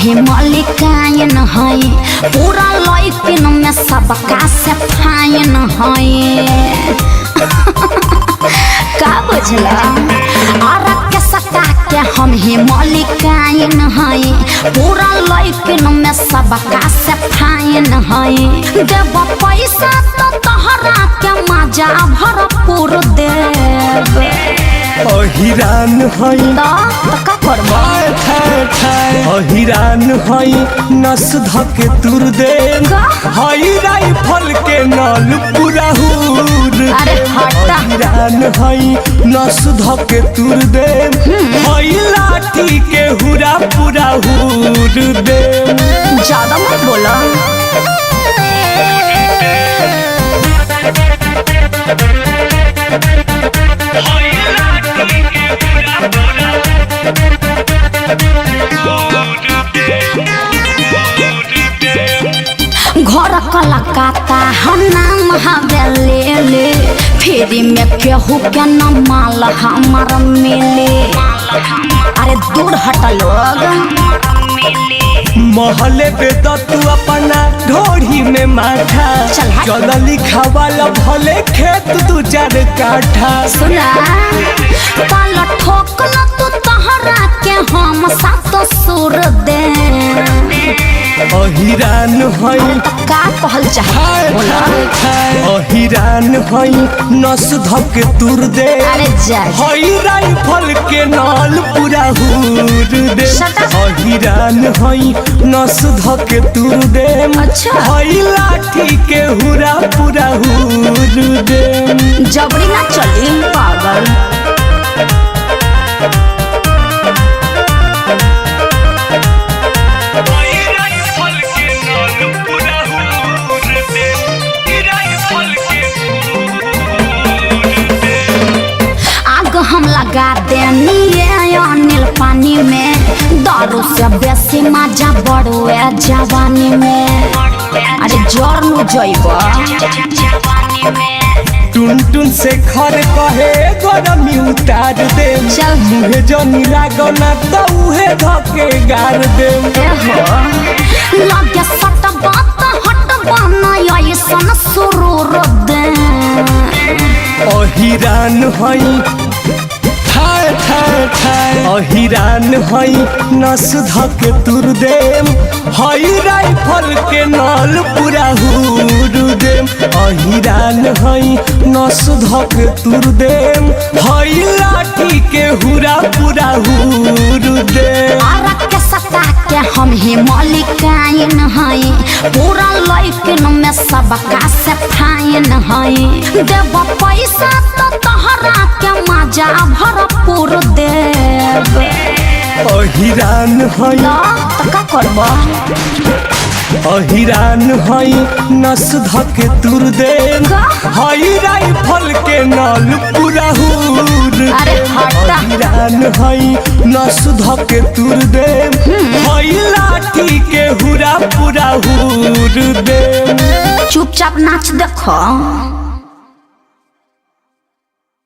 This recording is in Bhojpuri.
ही मलिकाइन है पूरा लइकिन में सबका से फाइन है का बुझला और के सका के हम ही मलिकाइन है पूरा लइकिन में सबका से फाइन है देव पैसा तो तोहरा के मजा भरपूर देव अहिरान है तो का करबो अहिरान है नस धके तुर दे हई राइफल के नल पूरा हुर अरे हटा अहिरान है नस धके तुर दे हई लाठी के हुरा पूरा हुर दे ज्यादा मत बोला घर कलकत्ता हम नाम हवेले ले फेरी में केहू के न माल हमार मिले अरे दूर हट लोग महले पे तो तू अपना ढोढ़ी में माथा चल लिखा वाला भले खेत तू 4 काठा सुना ताल ठोकल तू तहरा के हम सात सुर दे अहिरान है का कहल चाहे अहिरान है नस धके तुर दे अरे जा हई राइफल के नाल पूरा हुर दे अहिरान है नस धके तुर दे अच्छा हई लाठी के हुरा पूरा हुर दे जबरी ना चली पागल हम लगा देनी अनिल पानी में दारू से बेसी मजा बड़ुए जवानी में अरे जोर नु जइबा टुन टुन से खर कहे गरमी उतार दे चल मुहे जनी लागना तो उहे धके गार दे लगे सट बात हट बना ऐसन सुरूर दे अहिरान है अहिरान है नस धके तुर दे हई राइफल के नल पूरा हुर दे अहिरान है नस धके तुर दे हई लाठी के हुरा पूरा हुर दे के सका के हम ही मलिकाइन है पूरा लइकिन में सबका से फाइन है देव पैसा तो तोहरा के मजा भरपूर देव अहिरान है तो का करबो अहिरान है नस धके तुर दे हई राइफल के नल पूरा हुर अरे हटा अहिरान है नस धके तुर दे हई लाठी के हुरा पूरा हुर दे चुपचाप नाच देखो।